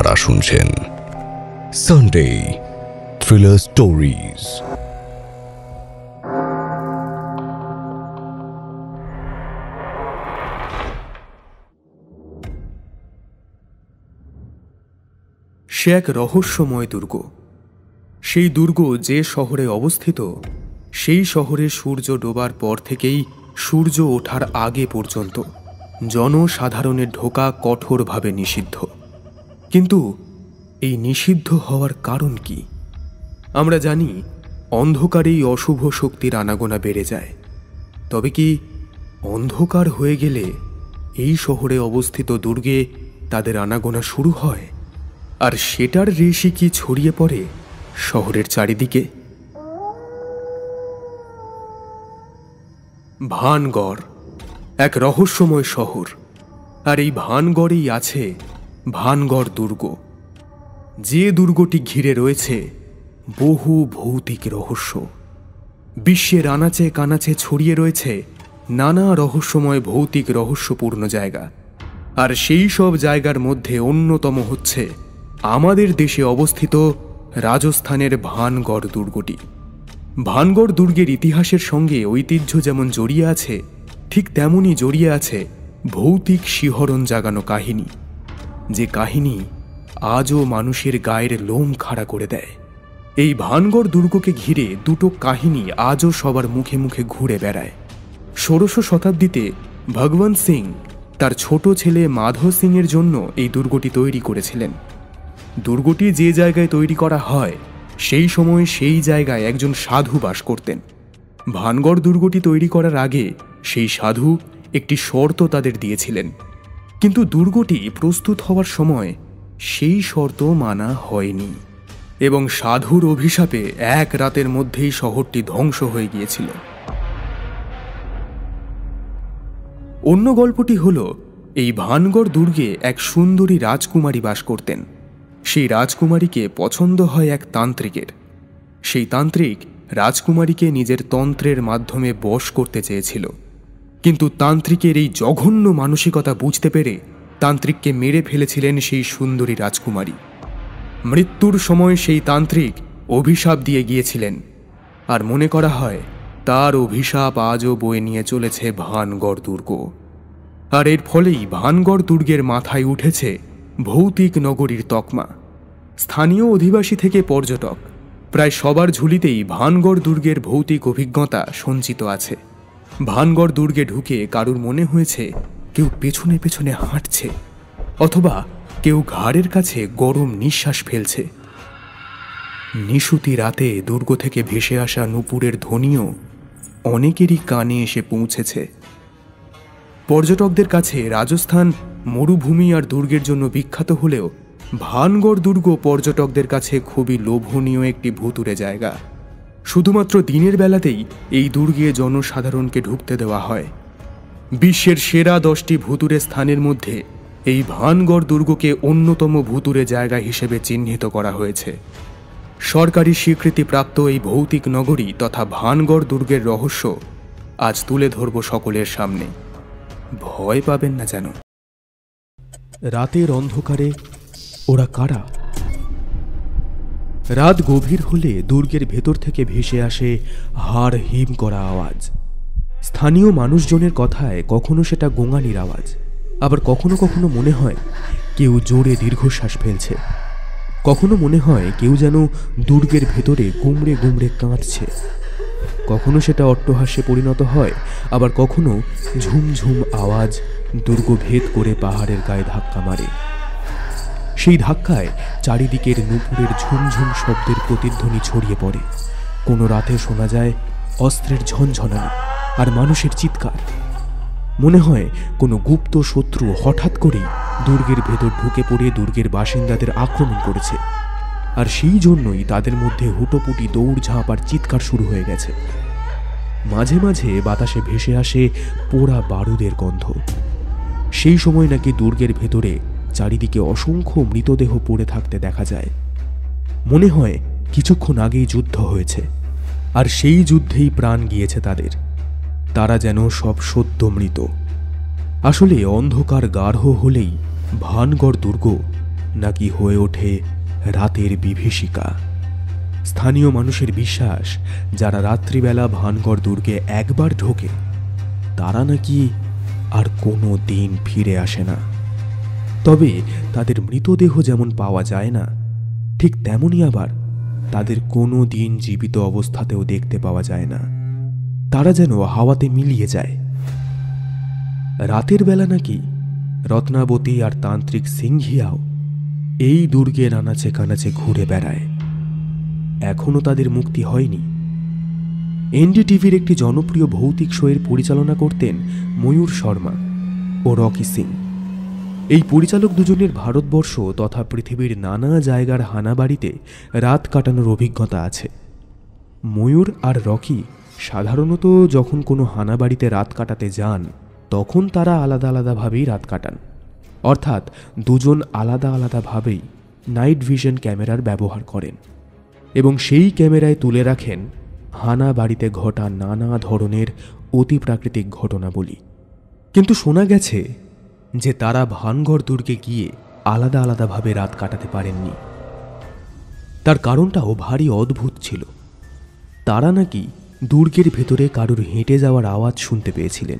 আপনারা শুনছেন Sunday thriller stories. সে এক রহস্যময় দুর্গ। সেই দুর্গ যে শহরে অবস্থিত, সেই শহরে সূর্য ডোবার পর থেকেই সূর্য ওঠার আগে পর্যন্ত জনসাধারণের ঢোকা কঠোরভাবে নিষিদ্ধ। কিন্তু এই নিষিদ্ধ হওয়ার কারণ কি? আমরা জানি অন্ধকারেই অশুভ শক্তির আনাগোনা বেড়ে যায়। তবে কি অন্ধকার হয়ে গেলে এই শহরে অবস্থিত দুর্গে তাদের আনাগোনা শুরু হয়, আর সেটার রেশই কি ছড়িয়ে পড়ে শহরের চারিদিকে? ভানগড় এক রহস্যময় শহর, আর এই ভানগড়েই আছে ভানগড় দুর্গ। যে দুর্গটি ঘিরে রয়েছে বহু ভৌতিক রহস্য। বিশ্বের আনাচে কানাচে ছড়িয়ে রয়েছে নানা রহস্যময় ভৌতিক রহস্যপূর্ণ জায়গা, আর সেই সব জায়গার মধ্যে অন্যতম হচ্ছে আমাদের দেশে অবস্থিত রাজস্থানের ভানগড় দুর্গটি। ভানগড় দুর্গের ইতিহাসের সঙ্গে ঐতিহ্য যেমন জড়িয়ে আছে, ঠিক তেমনই জড়িয়ে আছে ভৌতিক শিহরণ জাগানো কাহিনী, যে কাহিনী আজও মানুষের গায়ের লোম খাড়া করে দেয়। এই ভানগড় দুর্গকে ঘিরে দুটো কাহিনী আজও সবার মুখে মুখে ঘুরে বেড়ায়। ১৬শ শতাব্দীতে ভগবন্ত সিং তার ছোট ছেলে মাধো সিংয়ের জন্য এই দুর্গটি তৈরি করেছিলেন। দুর্গটি যে জায়গায় তৈরি করা হয়, সেই সময় সেই জায়গায় একজন সাধু বাস করতেন। ভানগড় দুর্গটি তৈরি করার আগে সেই সাধু একটি শর্ত তাদের দিয়েছিলেন, কিন্তু দুর্গটি প্রস্তুত হওয়ার সময় সেই শর্ত মানা হয়নি, এবং সাধুর অভিশাপে এক রাতের মধ্যেই শহরটি ধ্বংস হয়ে গিয়েছিল। অন্য গল্পটি হল, এই ভানগড় দুর্গে এক সুন্দরী রাজকুমারী বাস করতেন। সেই রাজকুমারীকে পছন্দ হয় এক তান্ত্রিকের। সেই তান্ত্রিক রাজকুমারীকে নিজের তন্ত্রের মাধ্যমে বশ করতে চেয়েছিল, কিন্তু তান্ত্রিকের এই জঘন্য মানসিকতা বুঝতে পেরে তান্ত্রিককে মেরে ফেলেছিলেন সেই সুন্দরী রাজকুমারী। মৃত্যুর সময় সেই তান্ত্রিক অভিশাপ দিয়ে গিয়েছিলেন, আর মনে করা হয় তার অভিশাপ আজও বয়ে নিয়ে চলেছে ভানগড় দুর্গ। আর এর ফলেই ভানগড় দুর্গের মাথায় উঠেছে ভৌতিক নগরীর তকমা। স্থানীয় অধিবাসী থেকে পর্যটক প্রায় সবার ঝুলিতেই ভানগড় দুর্গের ভৌতিক অভিজ্ঞতা সঞ্চিত আছে। ভানগড় দুর্গে ঢুকে কারুর মনে হয়েছে কেউ পেছনে পেছনে হাঁটছে, অথবা কেউ ঘাড়ের কাছে গরম নিঃশ্বাস ফেলছে। নিশুতি রাতে দুর্গ থেকে ভেসে আসা নূপুরের ধ্বনিও অনেকেরই কানে এসে পৌঁছেছে। পর্যটকদের কাছে রাজস্থান মরুভূমি আর দুর্গের জন্য বিখ্যাত হলেও ভানগড় দুর্গ পর্যটকদের কাছে খুবই লোভনীয় একটি ভুতুড়ে জায়গা। শুধুমাত্র দিনের বেলাতেই এই দুর্গে জনসাধারণকে ঢুকতে দেওয়া হয়। বিশ্বের সেরা 10টি ভুতুড়ে স্থানের মধ্যে এই ভানগড় দুর্গকে অন্যতম ভুতুড়ে জায়গা হিসেবে চিহ্নিত করা হয়েছে। সরকারি স্বীকৃতিপ্রাপ্ত এই ভৌতিক নগরী তথা ভানগড় দুর্গের রহস্য আজ তুলে ধরব সকলের সামনে। ভয় পাবেন না যেন। রাতের অন্ধকারে ওরা কারা? রাত গভীর হলে দুর্গের ভেতর থেকে ভেসে আসে হাড় হিম করা আওয়াজ। স্থানীয় মানুষজনের কথায় কখনো সেটা গোঙানির আওয়াজ, আবার কখনো কখনো মনে হয় কেউ জোরে দীর্ঘশ্বাস ফেলছে। কখনো মনে হয় কেউ যেন দুর্গের ভেতরে গুমড়ে গুমড়ে কাঁদছে। কখনো সেটা অট্টহাস্যে পরিণত হয়, আবার কখনো ঝুমঝুম আওয়াজ দুর্গ ভেদ করে পাহাড়ের গায়ে ধাক্কা মারে। সেই ধাক্কায় চারিদিকের নূপুরের ঝুমঝুম শব্দের প্রতিধ্বনি ছড়িয়ে পড়ে। কোনো রাতে শোনা যায় অস্ত্রের ঝনঝনানি আর মানুষের চিৎকার। মনে হয় কোনো গুপ্ত শত্রু হঠাৎ করেই দুর্গের ভেতর ঢুকে পড়ে দুর্গের বাসিন্দাদের আক্রমণ করেছে, আর সেই জন্যই তাদের মধ্যে হুটোপুটি দৌড়ঝাঁপ আর চিৎকার শুরু হয়ে গেছে। মাঝে মাঝে বাতাসে ভেসে আসে পোড়া বারুদের গন্ধ। সেই সময় নাকি দুর্গের ভেতরে চারিদিকে অসংখ্য মৃতদেহ পড়ে থাকতে দেখা যায়। মনে হয় কিছুক্ষণ আগেই যুদ্ধ হয়েছে, আর সেই যুদ্ধেই প্রাণ গিয়েছে তাদের। তারা যেন সব সদ্য মৃত। আসলে অন্ধকার গাঢ় হলেই ভানগড় দুর্গ নাকি হয়ে ওঠে রাতের বিভীষিকা। স্থানীয় মানুষের বিশ্বাস, যারা রাত্রিবেলা ভানগড় দুর্গে একবার ঢোকে তারা নাকি আর কোনো দিন ফিরে আসে না। তবে তাদের মৃতদেহ যেমন পাওয়া যায় না, ঠিক তেমনই আবার তাদের কোনো দিন জীবিত অবস্থাতেও দেখতে পাওয়া যায় না। তারা যেন হাওয়াতে মিলিয়ে যায়। রাতের বেলা নাকি রত্নাবতী আর তান্ত্রিক সিংহিয়াও এই দুর্গের আনাচে কানাচে ঘুরে বেড়ায়। এখনো তাদের মুক্তি হয়নি। এনডিটিভির একটি জনপ্রিয় ভৌতিক শোয়ের পরিচালনা করতেন ময়ূর শর্মা ও রকি সিং। এই পরিচালক দুজনের ভারতবর্ষ তথা পৃথিবীর নানা জায়গার হানাবাড়িতে রাত কাটানোর অভিজ্ঞতা আছে। ময়ূর আর রকি সাধারণত যখন কোনো হানাবাড়িতে রাত কাটাতে যান তখন তারা আলাদা আলাদাভাবেই রাত কাটান, অর্থাৎ দুজন আলাদা আলাদাভাবেই নাইট ভিশন ক্যামেরার ব্যবহার করেন এবং সেই ক্যামেরায় তুলে রাখেন হানাবাড়িতে ঘটা নানা ধরনের অতিপ্রাকৃতিক ঘটনাবলী। কিন্তু শোনা গেছে যে তারা ভানগড় দুর্গে গিয়ে আলাদা আলাদাভাবে রাত কাটাতে পারেননি। তার কারণটাও ভারী অদ্ভুত ছিল। তারা নাকি দুর্গের ভেতরে কারুর হেঁটে যাওয়ার আওয়াজ শুনতে পেয়েছিলেন।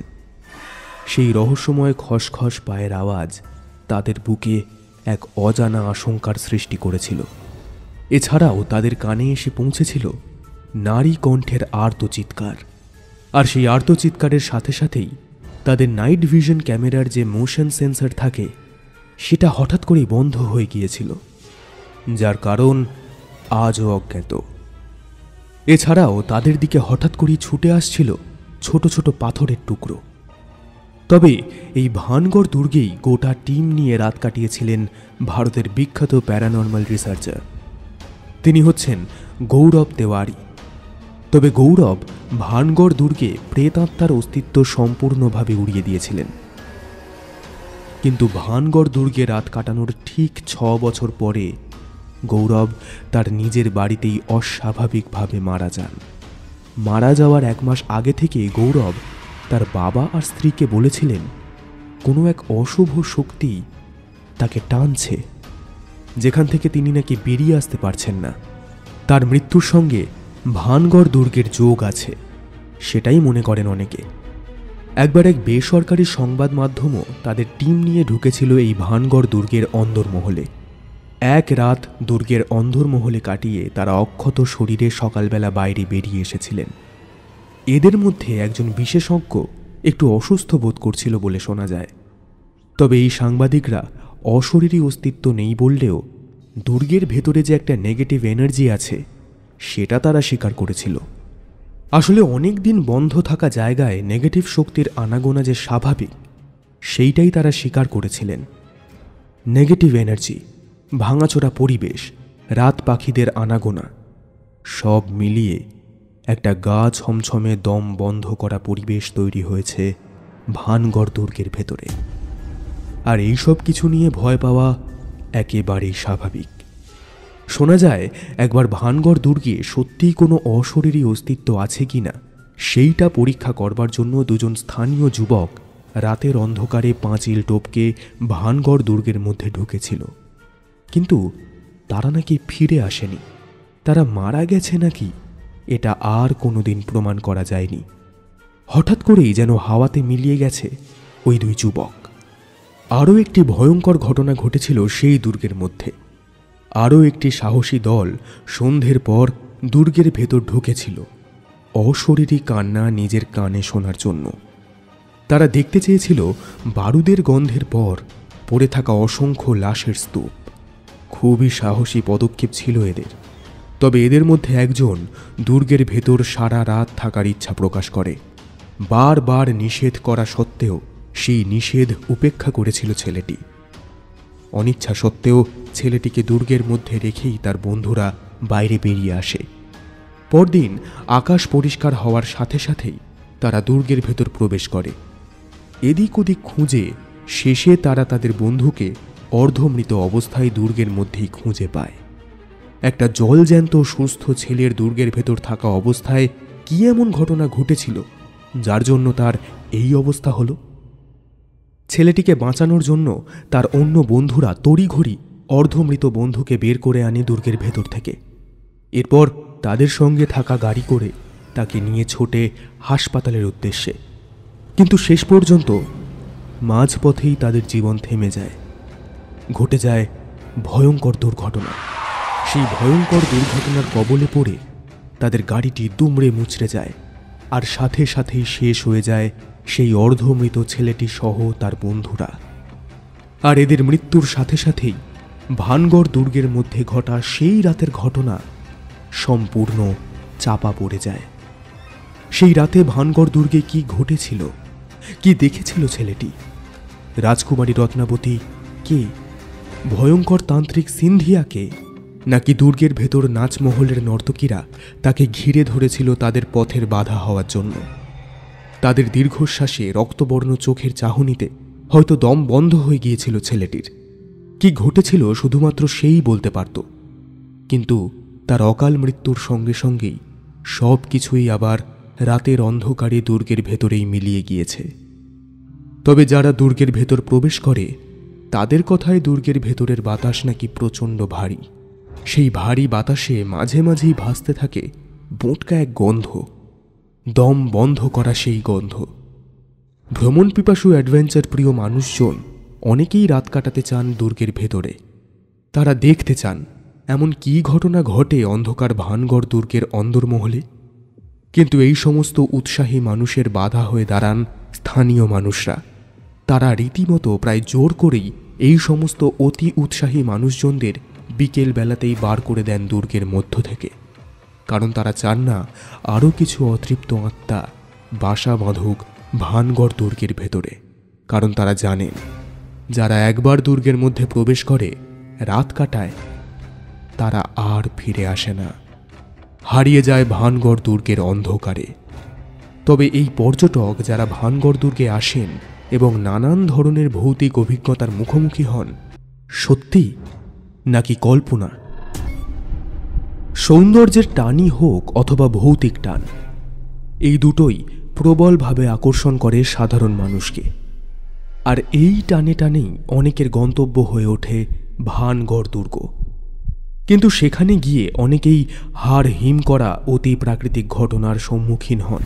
সেই রহস্যময় খসখস পায়ের আওয়াজ তাদের বুকে এক অজানা আশঙ্কার সৃষ্টি করেছিল। এছাড়াও তাদের কানে এসে পৌঁছেছিল নারী কণ্ঠের আর্তচিৎকার, আর সেই আর্তচিৎকারের সাথে সাথেই তাদের নাইট ভিশন ক্যামেরার যে মোশন সেন্সর থাকে সেটা হঠাৎ করেই বন্ধ হয়ে গিয়েছিল, যার কারণ আজও অজ্ঞাত। এছাড়াও তাদের দিকে হঠাৎ করেই ছুটে আসছিল ছোট ছোট পাথরের টুকরো। তবে এই ভানগড় দুর্গেই গোটা টিম নিয়ে রাত কাটিয়েছিলেন ভারতের বিখ্যাত প্যারানর্মাল রিসার্চার। তিনি হচ্ছেন গৌরব তেওয়ারি। তবে গৌরব ভানগড় দুর্গে প্রেতাত্মার অস্তিত্ব সম্পূর্ণভাবে উড়িয়ে দিয়েছিলেন। কিন্তু ভানগড় দুর্গে রাত কাটানোর ঠিক 6 বছর পরে গৌরব তার নিজের বাড়িতেই অস্বাভাবিকভাবে মারা যান। মারা যাওয়ার 1 মাস আগে থেকে গৌরব তার বাবা আর স্ত্রীকে বলেছিলেন কোনো এক অশুভ শক্তি তাকে টানছে, যেখান থেকে তিনি নাকি বেরিয়ে আসতে পারছেন না। তার মৃত্যুর সঙ্গে ভানগড় দুর্গের যোগ আছে, সেটাই মনে করেন অনেকে। একবার এক বেসরকারি সংবাদ মাধ্যমও তাদের টিম নিয়ে ঢুকেছিল এই ভানগড় দুর্গের অন্দরমহলে। এক রাত দুর্গের অন্দরমহলে কাটিয়ে তারা অক্ষত শরীরে সকালবেলা বাইরে বেরিয়ে এসেছিলেন। এদের মধ্যে একজন বিশেষজ্ঞ একটু অসুস্থ বোধ করছিল বলে শোনা যায়। তবে এই সাংবাদিকরা অশরীরী অস্তিত্ব নেই বললেও দুর্গের ভেতরে যে একটা নেগেটিভ এনার্জি আছে সেটা তারা স্বীকার করেছিল। আসলে অনেক দিন বন্ধ থাকা জায়গায় নেগেটিভ শক্তির আনাগোনা যে স্বাভাবিক সেইটাই তারা স্বীকার করেছিলেন। নেগেটিভ এনার্জি, ভাঙাচোরা পরিবেশ, রাত পাখিদের আনাগোনা সব মিলিয়ে একটা গা ছমছমে দম বন্ধ করা পরিবেশ তৈরি হয়েছে ভানগড় দুর্গের ভেতরে। আর এই সব কিছু নিয়ে ভয় পাওয়া একেবারেই স্বাভাবিক। শোনা যায় একবার ভানগড় দুর্গে সত্যিই কোনো অশরীরী অস্তিত্ব আছে কিনা সেইটা পরীক্ষা করবার জন্য দুজন স্থানীয় যুবক রাতের অন্ধকারে পাঁচিল টপকে ভানগড় দুর্গের মধ্যে ঢুকেছিল। কিন্তু তারা নাকি ফিরে আসেনি। তারা মারা গেছে নাকি এটা আর কোনোদিন প্রমাণ করা যায়নি। হঠাৎ করেই যেন হাওয়াতে মিলিয়ে গেছে ওই 2 যুবক। আরও একটি ভয়ঙ্কর ঘটনা ঘটেছিল সেই দুর্গের মধ্যে। আরও একটি সাহসী দল সন্ধ্যের পর দুর্গের ভেতর ঢুকেছিল অশরীরী কান্না নিজের কানে শোনার জন্য। তারা দেখতে চেয়েছিল বারুদের গন্ধের পর পড়ে থাকা অসংখ্য লাশের স্তূপ। খুবই সাহসী পদক্ষেপ ছিল এদের। তবে এদের মধ্যে একজন দুর্গের ভেতর সারা রাত থাকার ইচ্ছা প্রকাশ করে। বারবার নিষেধ করা সত্ত্বেও সেই নিষেধ উপেক্ষা করেছিল ছেলেটি। অনিচ্ছা সত্ত্বেও ছেলেটিকে দুর্গের মধ্যে রেখেই তার বন্ধুরা বাইরে বেরিয়ে আসে। পরদিন আকাশ পরিষ্কার হওয়ার সাথে সাথেই তারা দুর্গের ভেতর প্রবেশ করে। এদিক ওদিক খুঁজে শেষে তারা তাদের বন্ধুকে অর্ধমৃত অবস্থায় দুর্গের মধ্যেই খুঁজে পায়। একটা জলজ্যান্ত সুস্থ ছেলের দুর্গের ভেতর থাকা অবস্থায় কি এমন ঘটনা ঘটেছিল যার জন্য তার এই অবস্থা হলো? ছেলেটিকে বাঁচানোর জন্য তার অন্য বন্ধুরা তড়িঘড়ি অর্ধমৃত বন্ধুকে বের করে আনে দুর্গের ভেতর থেকে। এরপর তাদের সঙ্গে থাকা গাড়ি করে তাকে নিয়ে ছোটে হাসপাতালের উদ্দেশ্যে। কিন্তু শেষ পর্যন্ত মাঝপথেই তাদের জীবন থেমে যায়। ঘটে যায় ভয়ঙ্কর দুর্ঘটনা। সেই ভয়ঙ্কর দুর্ঘটনার কবলে পড়ে তাদের গাড়িটি দুমড়ে মুচড়ে যায়, আর সাথে সাথেই শেষ হয়ে যায় সেই অর্ধমৃত ছেলেটি সহ তার বন্ধুরা। আর এদের মৃত্যুর সাথে সাথেই ভানগড় দুর্গের মধ্যে ঘটা সেই রাতের ঘটনা সম্পূর্ণ চাপা পড়ে যায়। সেই রাতে ভানগড় দুর্গে কি ঘটেছিল, কি দেখেছিল ছেলেটি? রাজকুমারী রত্নাবতী কে? ভয়ঙ্কর তান্ত্রিক সিন্ধিয়াকে? নাকি দুর্গের ভেতর নাচমহলের নর্তকীরা তাকে ঘিরে ধরেছিল তাদের পথের বাধা হওয়ার জন্য? তাদের দীর্ঘশ্বাসে রক্তবর্ণ চোখের চাহনিতে হয়তো দম বন্ধ হয়ে গিয়েছিল ছেলেটির। কি ঘটেছিল শুধুমাত্র সেই বলতে পারত। কিন্তু তার অকাল মৃত্যুর সঙ্গে সঙ্গেই সব কিছুই আবার রাতের অন্ধকারে দুর্গের ভেতরেই মিলিয়ে গিয়েছে। তবে যারা দুর্গের ভেতর প্রবেশ করে তাদের কথায় দুর্গের ভেতরের বাতাস নাকি প্রচণ্ড ভারী। সেই ভারী বাতাসে মাঝে মাঝেই ভাসতে থাকে বোঁটকা এক গন্ধ, দম বন্ধ করা সেই গন্ধ। ভ্রমণ পিপাসু অ্যাডভেঞ্চার প্রিয় মানুষজন অনেকেই রাত কাটাতে চান দুর্গের ভেতরে। তারা দেখতে চান এমন কি ঘটনা ঘটে অন্ধকার ভানগড় দুর্গের অন্দরমহলে। কিন্তু এই সমস্ত উৎসাহী মানুষের বাধা হয়ে দাঁড়ান স্থানীয় মানুষরা। তারা রীতিমতো প্রায় জোর করেই এই সমস্ত অতি উৎসাহী মানুষজনদের বিকেল বেলাতেই বার করে দেন দুর্গের মধ্য থেকে। কারণ তারা চান না আরও কিছু অতৃপ্ত আত্মা বাসা বাঁধুক ভানগড় দুর্গের ভেতরে। কারণ তারা জানেন যারা একবার দুর্গের মধ্যে প্রবেশ করে রাত কাটায় তারা আর ফিরে আসে না, হারিয়ে যায় ভানগড় দুর্গের অন্ধকারে। তবে এই পর্যটক যারা ভানগড় দুর্গে আসেন এবং নানান ধরনের ভৌতিক অভিজ্ঞতার মুখোমুখি হন, সত্যি নাকি কল্পনা? সৌন্দর্যের টানই হোক অথবা ভৌতিক টান, এই দুটোই প্রবলভাবে আকর্ষণ করে সাধারণ মানুষকে। আর এই টানে টানেই অনেকের গন্তব্য হয়ে ওঠে ভানগড় দুর্গ। কিন্তু সেখানে গিয়ে অনেকেই হাড় হিম করা অতি প্রাকৃতিক ঘটনার সম্মুখীন হন।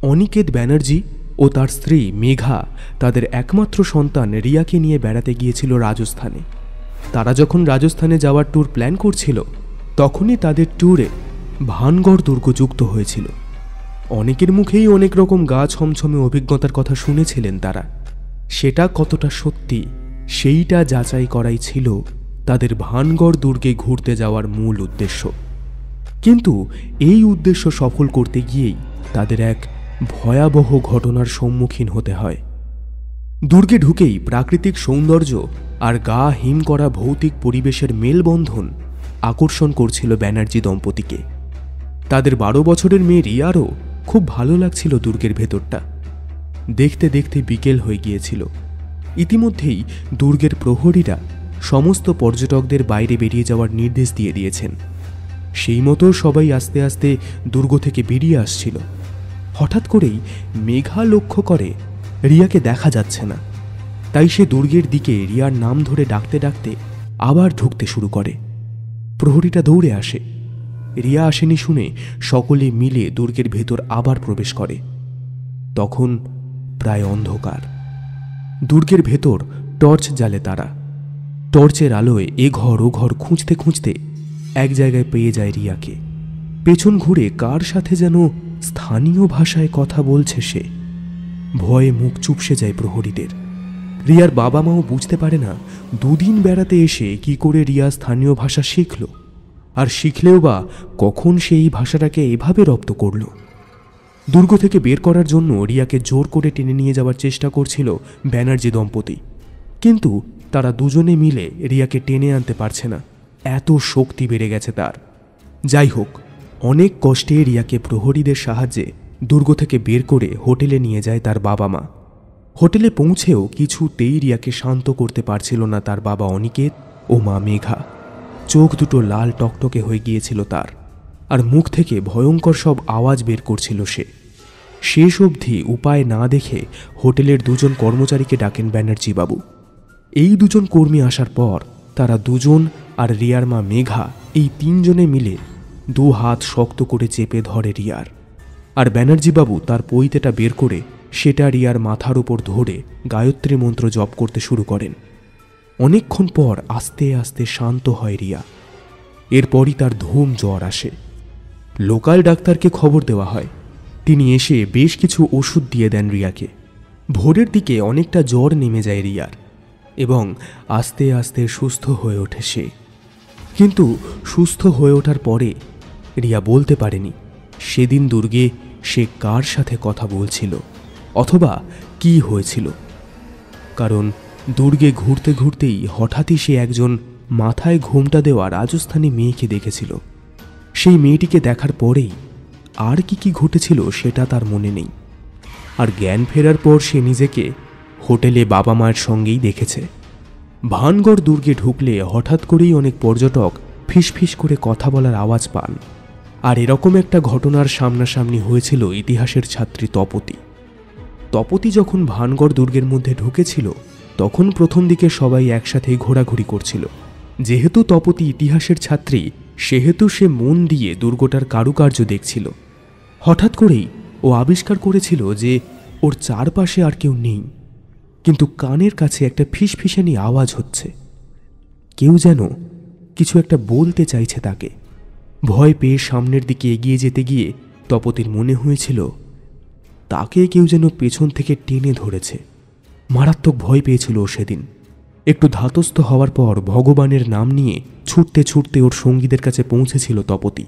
অনিকেত ব্যানার্জি ও তার স্ত্রী মেঘা তাদের একমাত্র সন্তান রিয়াকে নিয়ে বেড়াতে গিয়েছিল রাজস্থানে। তারা যখন রাজস্থানে যাওয়ার ট্যুর প্ল্যান করছিল তখনই তাদের ট্যুরে ভানগড় দুর্গ যুক্ত হয়েছিল। অনেকের মুখেই অনেক রকম গা ছমছমে অভিজ্ঞতার কথা শুনেছিলেন তারা। সেটা কতটা সত্যি সেইটা যাচাই করাই ছিল তাদের ভানগড় দুর্গে ঘুরতে যাওয়ার মূল উদ্দেশ্য। কিন্তু এই উদ্দেশ্য সফল করতে গিয়েই তাদের এক ভয়াবহ ঘটনার সম্মুখীন হতে হয়। দুর্গে ঢুকেই প্রাকৃতিক সৌন্দর্য আর গা হিম করা ভৌতিক পরিবেশের মেলবন্ধন আকর্ষণ করছিল ব্যানার্জি দম্পতিকে। তাদের 12 বছরের মেয়ে রিয়ারও খুব ভালো লাগছিল দুর্গের ভেতরটা। দেখতে দেখতে বিকেল হয়ে গিয়েছিল। ইতিমধ্যেই দুর্গের প্রহরীরা সমস্ত পর্যটকদের বাইরে বেরিয়ে যাওয়ার নির্দেশ দিয়ে দিয়েছেন। সেই মতো সবাই আস্তে আস্তে দুর্গ থেকে বেরিয়ে আসছিল। হঠাৎ করেই মেঘা লক্ষ্য করে রিয়াকে দেখা যাচ্ছে না। তাই সে দুর্গের দিকে রিয়ার নাম ধরে ডাকতে ডাকতে আবার ঢুকতে শুরু করে। প্রহরীটা দৌড়ে আসে। রিয়া আসেনি শুনে সকলে মিলে দুর্গের ভেতর আবার প্রবেশ করে। তখন প্রায় অন্ধকার। দুর্গের ভেতর টর্চ জ্বালে তারা। টর্চের আলোয় এ ঘর ও ঘর খুঁজতে খুঁজতে এক জায়গায় পেয়ে যায় রিয়াকে। পেছন ঘুরে কার সাথে যেন স্থানীয় ভাষায় কথা বলছে সে। ভয়ে মুখ চুপসে যায় প্রহরীদের। রিয়ার বাবা মাও বুঝতে পারে না 2 দিন বেড়াতে এসে কি করে রিয়া স্থানীয় ভাষা শিখল, আর শিখলেও বা কখন সে এই ভাষাটাকে এভাবে রপ্ত করল। দুর্গ থেকে বের করার জন্য রিয়াকে জোর করে টেনে নিয়ে যাওয়ার চেষ্টা করছিল ব্যানার্জি দম্পতি। কিন্তু তারা দুজনে মিলে রিয়াকে টেনে আনতে পারছে না, এত শক্তি বেড়ে গেছে তার। যাই হোক, অনেক কষ্টে রিয়াকে প্রহরীদের সাহায্যে দুর্গ থেকে বের করে হোটেলে নিয়ে যায় তার বাবা মা। হোটেলে পৌঁছেও কিছুতেই রিয়াকে শান্ত করতে পারছিল না তার বাবা অনিকেত ও মা মেঘা। চোখ দুটো লাল টকটকে হয়ে গিয়েছিল তার, আর মুখ থেকে ভয়ঙ্কর সব আওয়াজ বের করছিল সে। শেষ অবধি উপায় না দেখে হোটেলের 2 জন কর্মচারীকে ডাকেন ব্যানার্জি বাবু। এই 2 জন কর্মী আসার পর তারা দুজন আর রিয়ার মা মেঘা এই তিনজনে মিলে 2 হাত শক্ত করে চেপে ধরে রিয়ার। আর ব্যানার্জিবাবু তার পৈতেটা বের করে সেটা রিয়ার মাথার উপর ধরে গায়ত্রী মন্ত্র জপ করতে শুরু করেন। অনেকক্ষণ পর আস্তে আস্তে শান্ত হয় রিয়া। এরপরই তার ধুম জ্বর আসে। লোকাল ডাক্তারকে খবর দেওয়া হয়। তিনি এসে বেশ কিছু ওষুধ দিয়ে দেন রিয়াকে। ভোরের দিকে অনেকটা জ্বর নেমে যায় রিয়ার এবং আস্তে আস্তে সুস্থ হয়ে ওঠে সে। কিন্তু সুস্থ হয়ে ওঠার পরে রিয়া বলতে পারেনি সেদিন দুর্গে সে কার সাথে কথা বলছিল অথবা কি হয়েছিল। কারণ দুর্গে ঘুরতে ঘুরতেই হঠাৎই সে একজন মাথায় ঘোমটা দেওয়া রাজস্থানী মেয়েকে দেখেছিল। সেই মেয়েটিকে দেখার পরেই আর কি ঘটেছিল সেটা তার মনে নেই। আর জ্ঞান ফেরার পর সে নিজেকে হোটেলে বাবা মায়ের সঙ্গেই দেখেছে। ভানগড় দুর্গে ঢুকলে হঠাৎ করেই অনেক পর্যটক ফিসফিস করে কথা বলার আওয়াজ পান। আর এরকম একটা ঘটনার সামনাসামনি হয়েছিল ইতিহাসের ছাত্রী তপতি। তপতি যখন ভানগড় দুর্গের মধ্যে ঢুকেছিল তখন প্রথম দিকে সবাই একসাথে ঘোরাঘুরি করছিল। যেহেতু তপতি ইতিহাসের ছাত্রী সেহেতু সে মন দিয়ে দুর্গটার কারুকার্য দেখছিল। হঠাৎ করেই ও আবিষ্কার করেছিল যে ওর চারপাশে আর কেউ নেই, কিন্তু কানের কাছে একটা ফিসফিসানি আওয়াজ হচ্ছে। কেউ যেন কিছু একটা বলতে চাইছে তাকে। ভয় পেয়ে সামনের দিকে এগিয়ে যেতে গিয়ে তপতির মনে হয়েছিল তাকে কেউ যেন পেছন থেকে টেনে ধরেছে। মারাত্মক ভয় পেয়েছিল ও সেদিন। একটু ধাতস্থ হওয়ার পর ভগবানের নাম নিয়ে ছুটতে ছুটতে ওর সঙ্গীদের কাছে পৌঁছেছিল তপতি।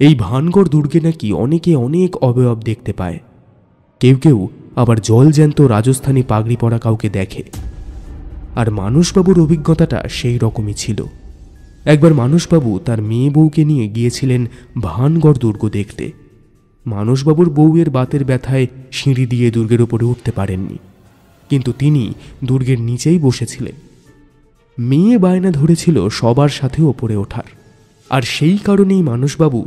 এই ভানগড় দুর্গে নাকি অনেকে অনেক অবয়ব দেখতে পায়। কেউ কেউ আবার জলজ্যান্ত রাজস্থানী পাগড়ি পরা কাউকে দেখে। আর মানসবাবুর অভিজ্ঞতাটা সেই রকমই ছিল। একবার মানসবাবু তার মেয়ে বউকে নিয়ে গিয়েছিলেন ভানগড় দুর্গ দেখতে। মানসবাবুর বউয়ের বাতের ব্যথায় সিঁড়ি দিয়ে দুর্গের উপরে উঠতে পারেননি, কিন্তু তিনি দুর্গের নিচেই বসেছিলেন। মেয়ে বায়না ধরেছিল সবার সাথে ওপরে ওঠার, আর সেই কারণেই মানসবাবু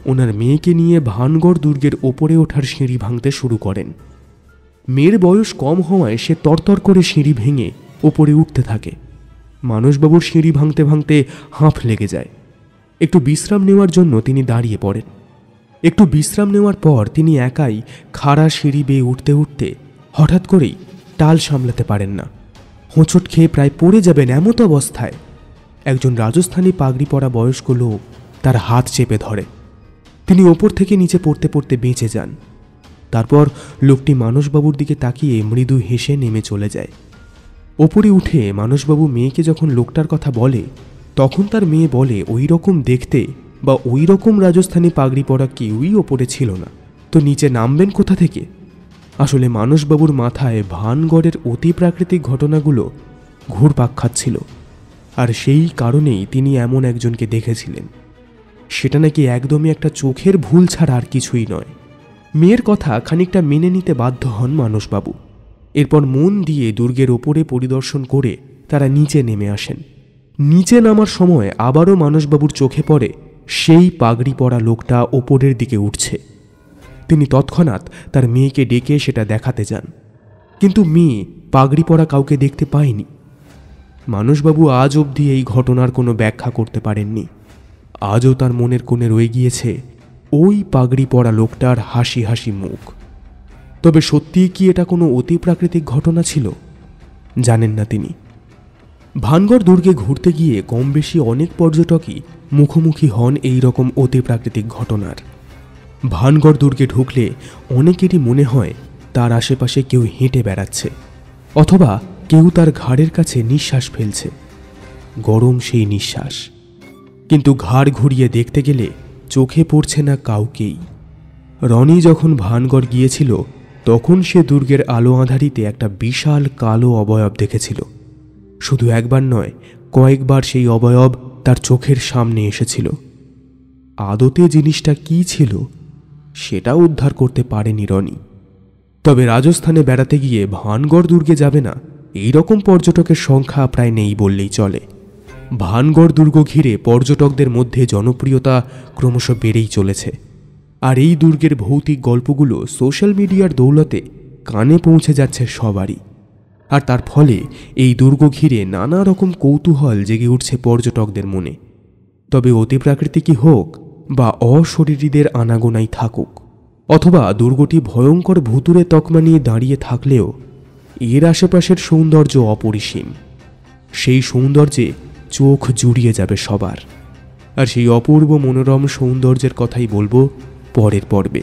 ওনার মেয়েকে নিয়ে ভানগড় দুর্গের ওপরে ওঠার সিঁড়ি ভাঙতে শুরু করেন। মেয়ের বয়স কম হওয়ায় সে তরতর করে সিঁড়ি ভেঙে ওপরে উঠতে থাকে। মানসবাবুর সিঁড়ি ভাঙতে ভাঙতে হাঁফ লেগে যায়। একটু বিশ্রাম নেওয়ার জন্য তিনি দাঁড়িয়ে পড়েন। একটু বিশ্রাম নেওয়ার পর তিনি একাই খাড়া সিঁড়ি বেয়ে উঠতে উঠতে হঠাৎ করেই টাল সামলাতে পারেন না। হোঁচট খেয়ে প্রায় পড়ে যাবেন এমত অবস্থায় একজন রাজস্থানী পাগড়ি পরা বয়স্ক লোক তার হাত চেপে ধরে। তিনি ওপর থেকে নিচে পড়তে পড়তে বেঁচে যান। তারপর লোকটি মানসবাবুর দিকে তাকিয়ে মৃদু হেসে নেমে চলে যায়। ওপরে উঠে মানসবাবু মেয়েকে যখন লোকটার কথা বলে তখন তার মেয়ে বলে ওই রকম দেখতে বা ওই রকম রাজস্থানী পাগড়ি পরা কেউই ওপরে ছিল না, তো নিচে নামবেন কোথা থেকে? আসলে মানসবাবুর মাথায় ভানগড়ের অতি প্রাকৃতিক ঘটনাগুলো ঘুরপাক খাচ্ছিল, আর সেই কারণেই তিনি এমন একজনকে দেখেছিলেন। সেটা নাকি একদমই একটা চোখের ভুল ছাড়া আর কিছুই নয়। মেয়ের কথা খানিকটা মেনে নিতে বাধ্য হন মানসবাবু। এরপর মন দিয়ে দুর্গের ওপরে পরিদর্শন করে তারা নিচে নেমে আসেন। নিচে নামার সময় আবারও মানসবাবুর চোখে পড়ে সেই পাগড়ি পরা লোকটা ওপরের দিকে উঠছে। তিনি তৎক্ষণাৎ তার মেয়েকে ডেকে সেটা দেখাতে যান, কিন্তু মেয়ে পাগড়ি পরা কাউকে দেখতে পায়নি। মানসবাবু আজ অবধি এই ঘটনার কোনো ব্যাখ্যা করতে পারেননি। আজও তার মনের কোণে রয়ে গিয়েছে ওই পাগড়ি পরা লোকটার হাসি হাসি মুখ। তবে সত্যিই কি এটা কোনো অতি প্রাকৃতিক ঘটনা ছিল? জানেন না তিনি। ভানগড় দুর্গে ঘুরতে গিয়ে কম বেশি অনেক পর্যটকই মুখোমুখি হন এই রকম অতি প্রাকৃতিক ঘটনার। ভানগড় দুর্গে ঢুকলে অনেকেরই মনে হয় তার আশেপাশে কেউ হেঁটে বেড়াচ্ছে, অথবা কেউ তার ঘাড়ের কাছে নিঃশ্বাস ফেলছে, গরম সেই নিঃশ্বাস। কিন্তু ঘাড় ঘুরিয়ে দেখতে গেলে চোখে পড়ছে না কাউকেই। রনি যখন ভানগড় গিয়েছিল তখন সে দুর্গের আলো আঁধারিতে একটা বিশাল কালো অবয়ব দেখেছিল। শুধু একবার নয়, কয়েকবার সেই অবয়ব তার চোখের সামনে এসেছিল। আদতে জিনিসটা কি ছিল সেটা উদ্ধার করতে পারেনি রনি। তবে রাজস্থানে বেড়াতে গিয়ে ভানগড় দুর্গে যাবে না এই রকম পর্যটকের সংখ্যা প্রায় নেই বললেই চলে। ভানগড় দুর্গ ঘিরে পর্যটকদের মধ্যে জনপ্রিয়তা ক্রমশ বেড়েই চলেছে। আর এই দুর্গের ভৌতিক গল্পগুলো সোশ্যাল মিডিয়ার দৌলতে কানে পৌঁছে যাচ্ছে সবারই। আর তার ফলে এই দুর্গ ঘিরে নানা রকম কৌতূহল জেগে উঠছে পর্যটকদের মনে। তবে অতি প্রাকৃতিকই হোক বা অশরীরীদের আনাগোনাই থাকুক, অথবা দুর্গটি ভয়ঙ্কর ভুতুরে তকমা নিয়ে দাঁড়িয়ে থাকলেও এর আশেপাশের সৌন্দর্য অপরিসীম। সেই সৌন্দর্যে চোখ জুড়িয়ে যাবে সবার। আর সেই অপূর্ব মনোরম সৌন্দর্যের কথাই বলবো পরের পর্বে।